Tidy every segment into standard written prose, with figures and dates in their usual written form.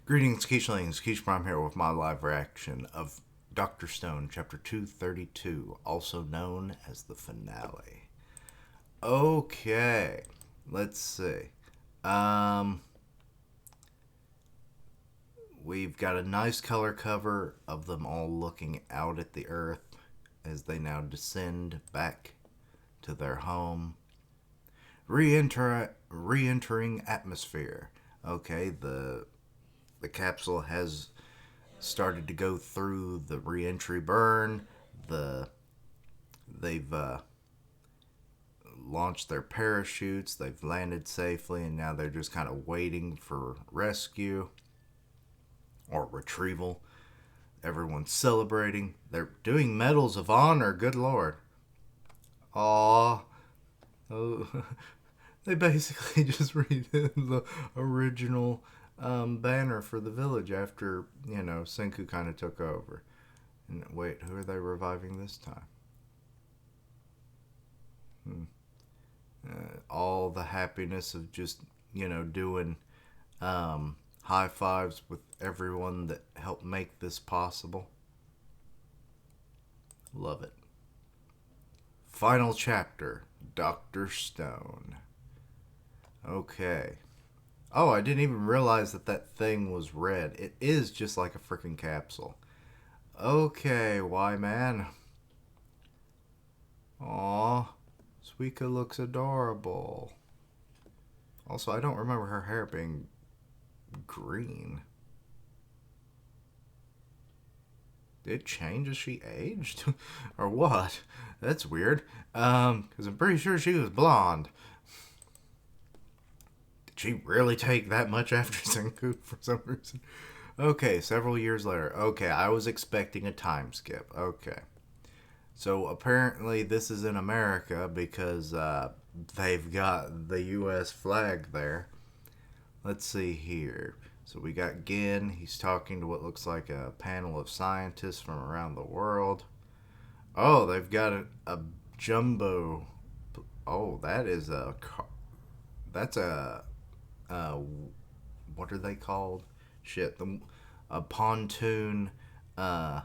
Greetings, Keishlings. Keish Prime here with my live reaction of Dr. Stone, Chapter 232, also known as the finale. Okay, let's see. Um, we've got a nice color cover of them all looking out at the earth as they now descend back to their home. Re-entering atmosphere. Okay, the capsule has started to go through the re-entry burn. They've launched their parachutes. They've landed safely, and now they're just kind of waiting for rescue or retrieval. Everyone's celebrating. They're doing medals of honor. Good lord. Aw. Oh. They basically just redid the original banner for the village after, Senku kind of took over. And wait, who are they reviving this time? All the happiness of just, doing high fives with everyone that helped make this possible. Love it. Final chapter, Dr. Stone. Okay. Oh, I didn't even realize that thing was red. It is just like a freaking capsule. Okay, why man? Aw, Suika looks adorable. Also, I don't remember her hair being green. Did it change as she aged? Or what? That's weird. Because I'm pretty sure she was blonde. Did she really take that much after Senku for some reason? Okay, several years later. Okay, I was expecting a time skip. Okay. So apparently this is in America because they've got the U.S. flag there. Let's see here. So we got Gin. He's talking to what looks like a panel of scientists from around the world. Oh, they've got a jumbo. Oh, that is a. That's a. What are they called? Shit, a pontoon. Uh,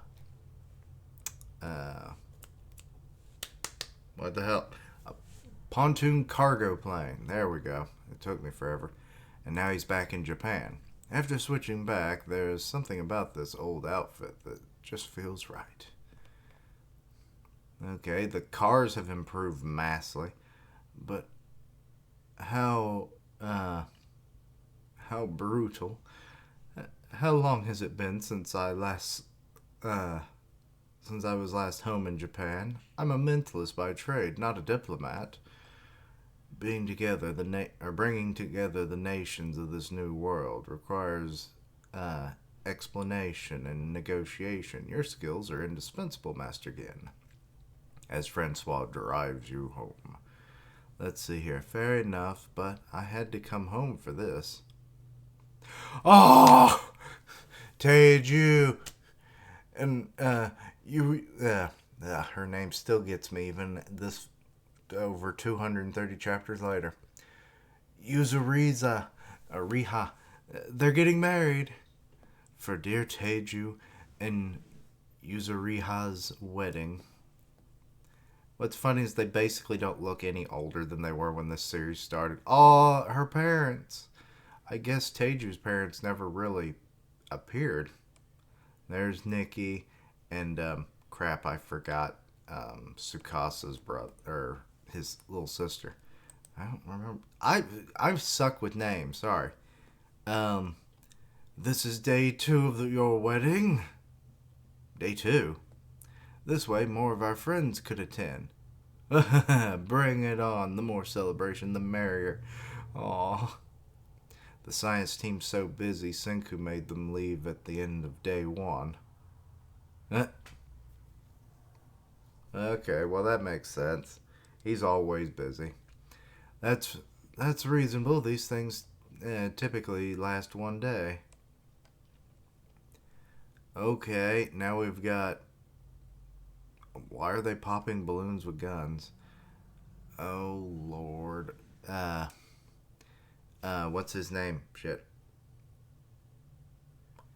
uh, what the hell? A pontoon cargo plane. There we go. It took me forever. And now he's back in Japan. After switching back, there's something about this old outfit that just feels right. Okay, the cars have improved massively, but how how brutal. How long has it been uh since I was last home in Japan? I'm a mentalist by trade, not a diplomat. Bringing together the nations of this new world requires explanation and negotiation. Your skills are indispensable, Master Gin, as Francois drives you home. Let's see here. Fair enough, but I had to come home for this. Oh, Teju, and her name still gets me even this over 230 chapters later. Yuzuriza, Riha, they're getting married for dear Teju and Yuzuriha's wedding. What's funny is they basically don't look any older than they were when this series started. Oh, her parents. I guess Teju's parents never really appeared. There's Nikki and crap, I forgot Sukasa's brother or his little sister. I don't remember. I suck with names. Sorry. Um, this is day 2 of your wedding. Day 2. This way, more of our friends could attend. Bring it on. The more celebration, the merrier. Aw. The science team's so busy, Senku made them leave at the end of day 1. Okay, well that makes sense. He's always busy. That's that's reasonable. These things typically last one day. Okay, now we've got. Why are they popping balloons with guns? Oh lord. What's his name? Shit.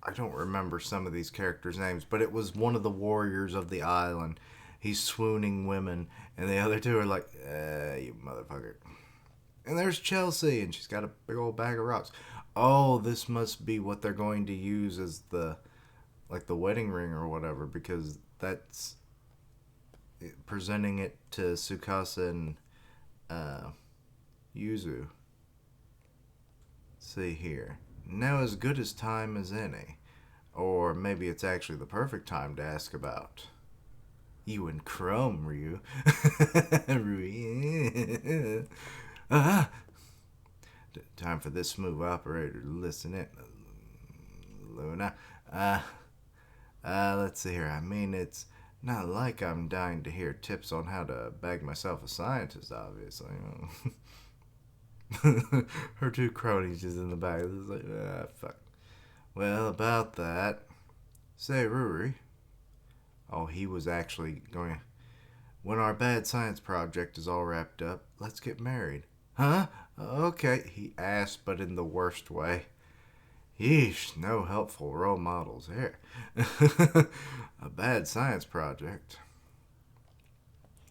I don't remember some of these characters' names, but it was one of the warriors of the island. He's swooning women, and the other two are like, you motherfucker. And there's Chelsea, and she's got a big old bag of rocks. Oh, this must be what they're going to use as the wedding ring or whatever, because that's presenting it to Tsukasa and uh, Yuzu. Let's see here. Now as good as time as any. Or maybe it's actually the perfect time to ask about you and Chrome, Ryu. Ryu. Ah! Time for this smooth operator to listen in. Luna. Let's see here. I mean, it's not like I'm dying to hear tips on how to bag myself a scientist, obviously. Her two cronies just in the back. It's like, fuck. Well, about that. Say, Ruri. Oh, he was actually going. When our bad science project is all wrapped up, let's get married. Huh? Okay, he asked, but in the worst way. Yeesh, no helpful role models here. A bad science project.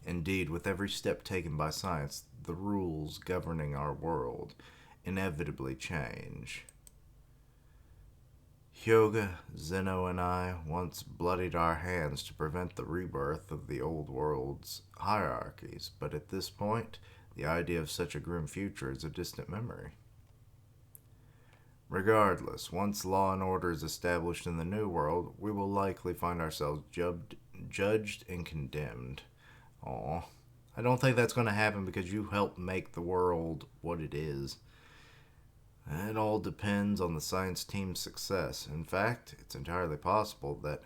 Indeed, with every step taken by science, the rules governing our world inevitably change. Hyoga, Zeno, and I once bloodied our hands to prevent the rebirth of the old world's hierarchies, but at this point, the idea of such a grim future is a distant memory. Regardless, once law and order is established in the new world, we will likely find ourselves judged and condemned. Aw. I don't think that's going to happen because you helped make the world what it is. It all depends on the science team's success. In fact, it's entirely possible that...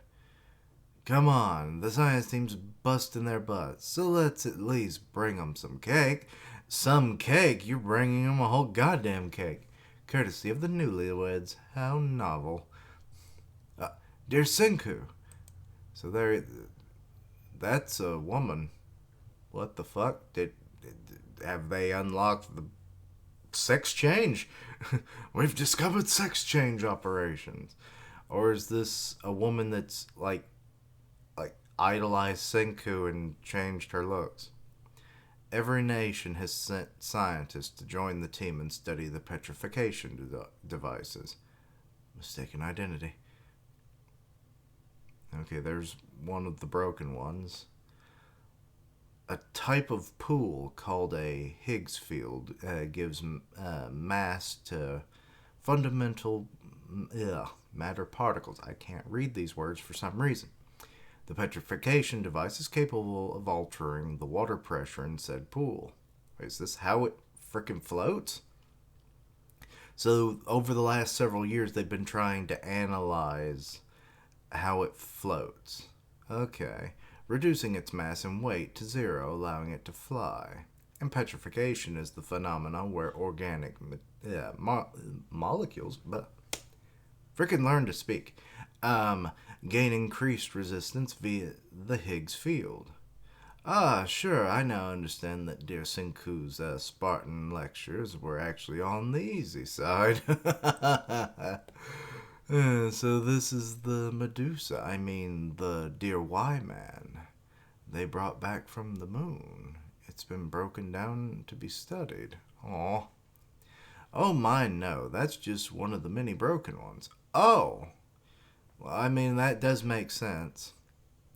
Come on, the science team's busting their butts, so let's at least bring them some cake. Some cake? You're bringing them a whole goddamn cake. Courtesy of the newlyweds. How novel. Dear Senku. So that's a woman. What the fuck? Have they unlocked the sex change? We've discovered sex change operations. Or is this a woman that's like idolized Senku and changed her looks? Every nation has sent scientists to join the team and study the petrification devices. Mistaken identity. Okay, there's one of the broken ones. A type of pool called a Higgs field gives mass to fundamental matter particles. I can't read these words for some reason. The petrification device is capable of altering the water pressure in said pool. Is this how it frickin' floats? So over the last several years, they've been trying to analyze how it floats. Okay. Reducing its mass and weight to zero, allowing it to fly. And petrification is the phenomenon where organic molecules, but frickin' learn to speak, gain increased resistance via the Higgs field. Ah, sure, I now understand that dear Senku's Spartan lectures were actually on the easy side. So this is the Medusa, the dear Y-Man they brought back from the moon. It's been broken down to be studied. Aw. Oh my, no, that's just one of the many broken ones. Oh! Well, that does make sense.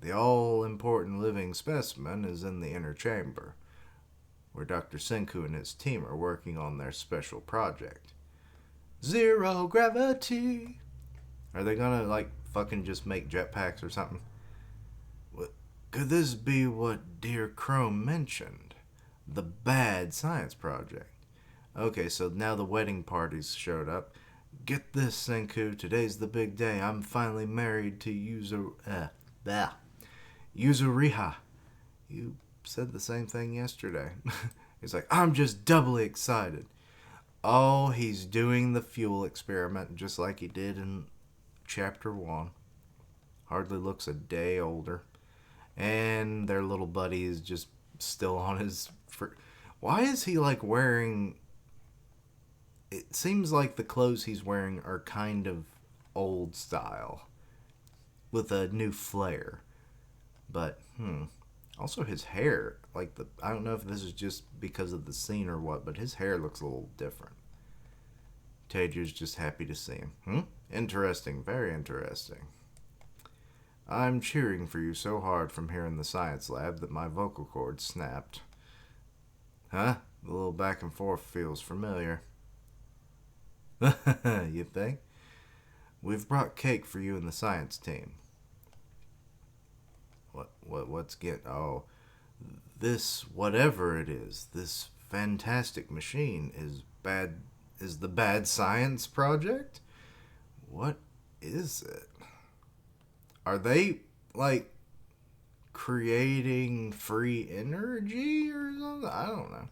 The all-important living specimen is in the inner chamber, where Dr. Senku and his team are working on their special project. Zero gravity! Are they gonna, fucking just make jetpacks or something? Could this be what dear Chrome mentioned? The bad science project. Okay, so now the wedding party's showed up. Get this, Senku, today's the big day. I'm finally married to Yuzuriha. You said the same thing yesterday. He's like, I'm just doubly excited. Oh, he's doing the fuel experiment just like he did in Chapter 1. Hardly looks a day older. And their little buddy is just still on his... Why is he wearing... It seems like the clothes he's wearing are kind of old style with a new flair. But also his hair, like the I don't know if this is just because of the scene or what, but his hair looks a little different. Taju's just happy to see him. Interesting, very interesting. I'm cheering for you so hard from here in the science lab that my vocal cords snapped. Huh? The little back and forth feels familiar. You think? We've brought cake for you and the science team. What's get? Oh, this whatever it is, this fantastic machine is bad. Is the bad science project? What is it? Are they like creating free energy or something? I don't know.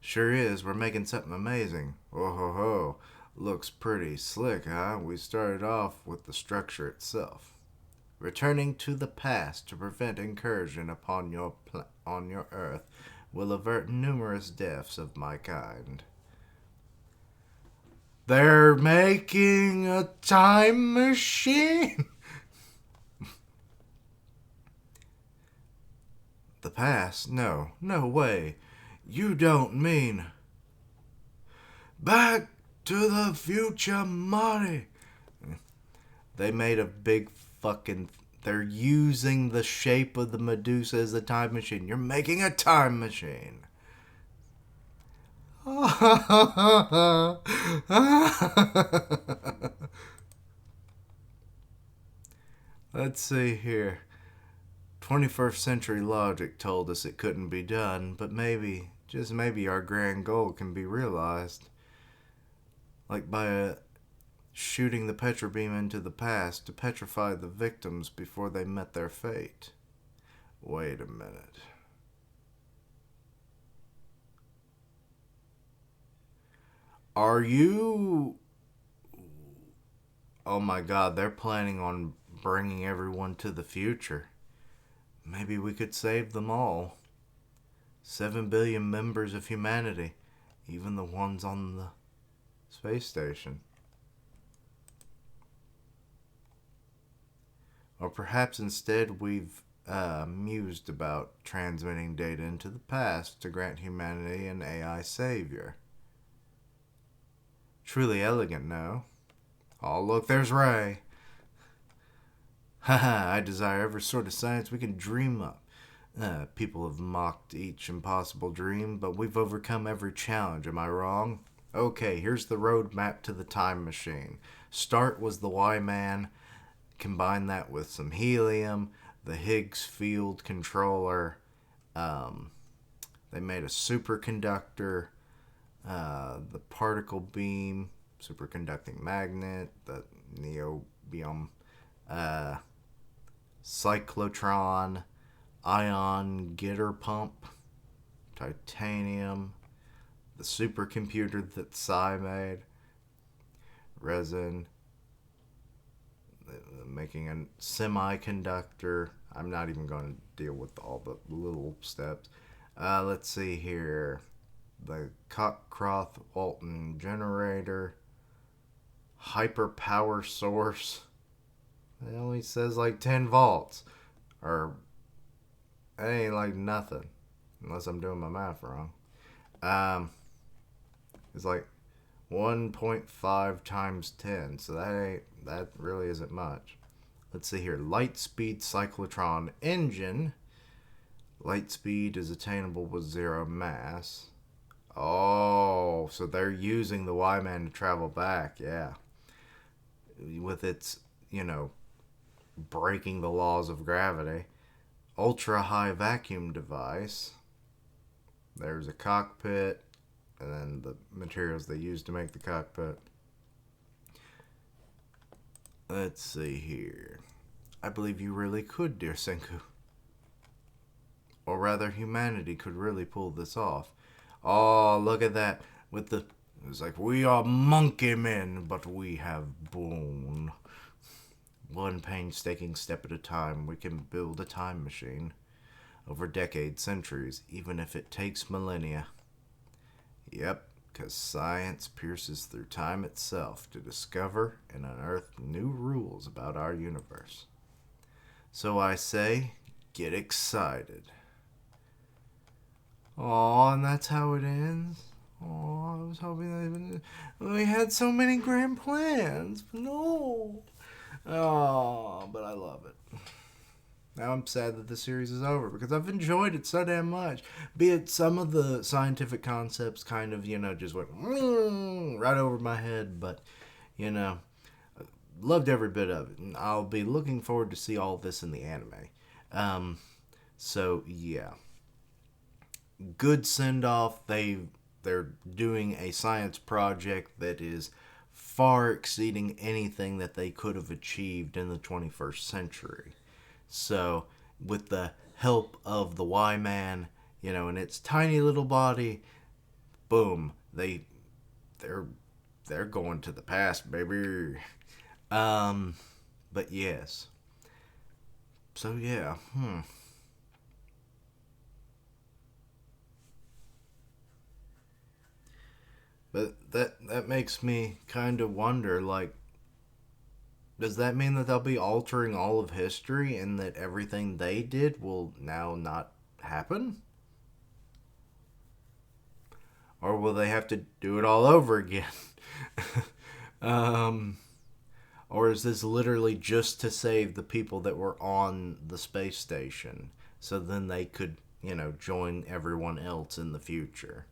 Sure is. We're making something amazing. Oh ho ho. Looks pretty slick, huh? We started off with the structure itself. Returning to the past to prevent incursion upon on your Earth will avert numerous deaths of my kind. They're making a time machine. The past? No, no way. You don't mean Back to the Future, Marty. They made a big fucking. They're using the shape of the Medusa as a time machine. You're making a time machine. Let's see here. 21st century logic told us it couldn't be done, but maybe, just maybe, our grand goal can be realized. Like by shooting the Petra beam into the past to petrify the victims before they met their fate. Wait a minute. Are you... Oh my god, they're planning on bringing everyone to the future. Maybe we could save them all. 7 billion members of humanity, even the ones on the space station. Or perhaps instead we've mused about transmitting data into the past to grant humanity an AI savior. Truly elegant, no? Oh, look, there's Ray. Haha, I desire every sort of science we can dream up. People have mocked each impossible dream, but we've overcome every challenge, am I wrong? Okay, here's the roadmap to the time machine. Start was the Y-Man. Combine that with some helium, the Higgs field controller. They made a superconductor, the particle beam, superconducting magnet, the neobium, cyclotron, ion getter pump, titanium, the supercomputer that Psi made, resin, making a semiconductor. I'm not even going to deal with all the little steps. Let's see here. The Cockcroft-Walton generator, hyper power source. It only says like 10 volts. Or it ain't like nothing. Unless I'm doing my math wrong. It's like 1.5 times 10. So that really isn't much. Let's see here. Lightspeed cyclotron engine. Light speed is attainable with zero mass. Oh, so they're using the Y-Man to travel back, yeah. With its, breaking the laws of gravity. Ultra high vacuum device. There's a cockpit, and then the materials they use to make the cockpit. Let's see here. I believe you really could, dear Senku. Or rather, humanity could really pull this off. Oh, look at that. It's like, we are monkey men, but we have bone. One painstaking step at a time, we can build a time machine. Over decades, centuries, even if it takes millennia. Yep, because science pierces through time itself to discover and unearth new rules about our universe. So I say, get excited. Aw, and that's how it ends. Aw, I was hoping that we had so many grand plans, but no. Aw, but I love it. Now I'm sad that the series is over because I've enjoyed it so damn much. Be it some of the scientific concepts kind of, just went right over my head, but, you know, loved every bit of it. And I'll be looking forward to see all this in the anime. So, yeah. Good send-off. They're doing a science project that is far exceeding anything that they could have achieved in the 21st century. So, with the help of the Y-Man, in its tiny little body, boom, they're going to the past, baby. But yes. So yeah, But that makes me kind of wonder, like, does that mean that they'll be altering all of history and that everything they did will now not happen? Or will they have to do it all over again? um, or is this literally just to save the people that were on the space station so then they could, join everyone else in the future?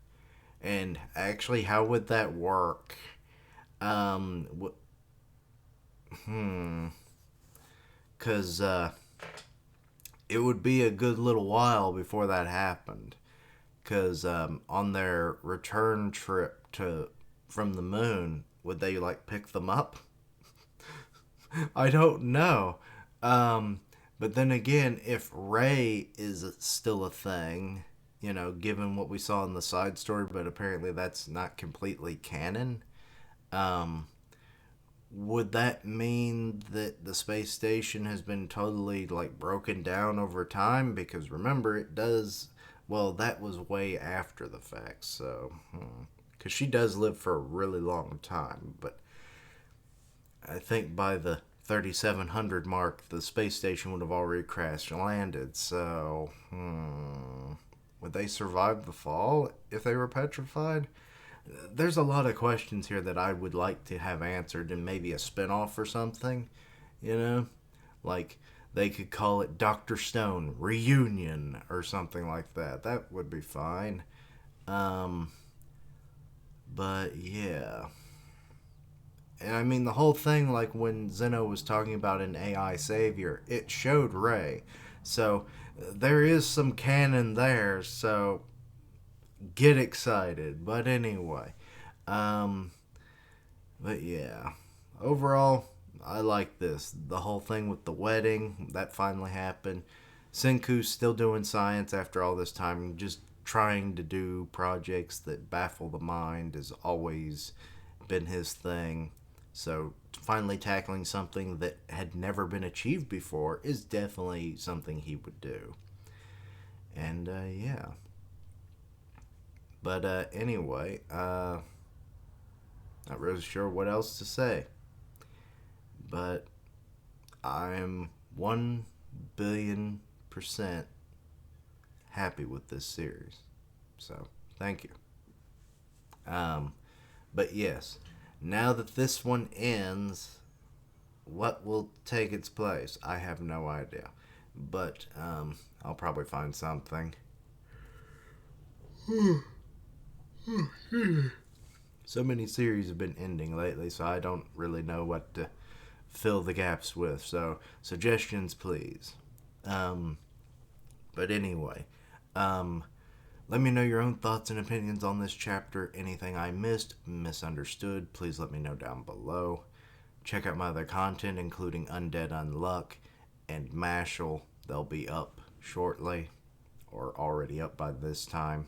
And actually, how would that work? Um, Because it would be a good little while before that happened. Because on their return trip from the moon, would they pick them up? I don't know. But then again, if Ray is still a thing, given what we saw in the side story, but apparently that's not completely canon. Um, would that mean that the space station has been totally broken down over time? Because remember, it does. Well, that was way after the fact, so because she does live for a really long time, but I think by the 3700 mark, the space station would have already crashed and landed. So, would they survive the fall if they were petrified? There's a lot of questions here that I would like to have answered in maybe a spinoff or something. You know, like they could call it Doctor Stone Reunion or something like that. That would be fine. Um, but yeah. And I mean, the whole thing, like when Zeno was talking about an AI savior, it showed Ray. So there is some canon there. So get excited. But anyway, um, but yeah, overall, I like this. The whole thing with the wedding that finally happened. Senku's still doing science after all this time, just trying to do projects that baffle the mind has always been his thing. So finally tackling something that had never been achieved before is definitely something he would do. And yeah. But anyway, not really sure what else to say. But I'm 1 billion% happy with this series. So thank you. Um, but yes, now that this one ends, what will take its place? I have no idea. But I'll probably find something. So many series have been ending lately, so I don't really know what to fill the gaps with. So, suggestions, please. Um, but anyway, um, let me know your own thoughts and opinions on this chapter. Anything I missed, misunderstood, please let me know down below. Check out my other content, including Undead Unluck and Mashal. They'll be up shortly, or already up by this time.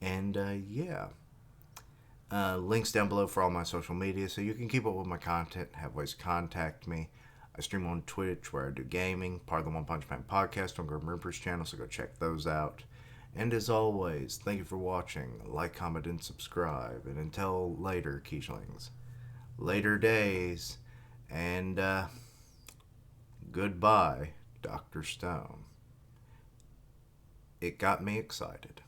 And yeah. Links down below for all my social media so you can keep up with my content, have ways to contact me. I stream on Twitch where I do gaming, part of the One Punch Man podcast on Grim Reaper's channel, so go check those out. And as always, thank you for watching. Like, comment, and subscribe. And until later, Keishlings. Later days. And, goodbye, Dr. Stone. It got me excited.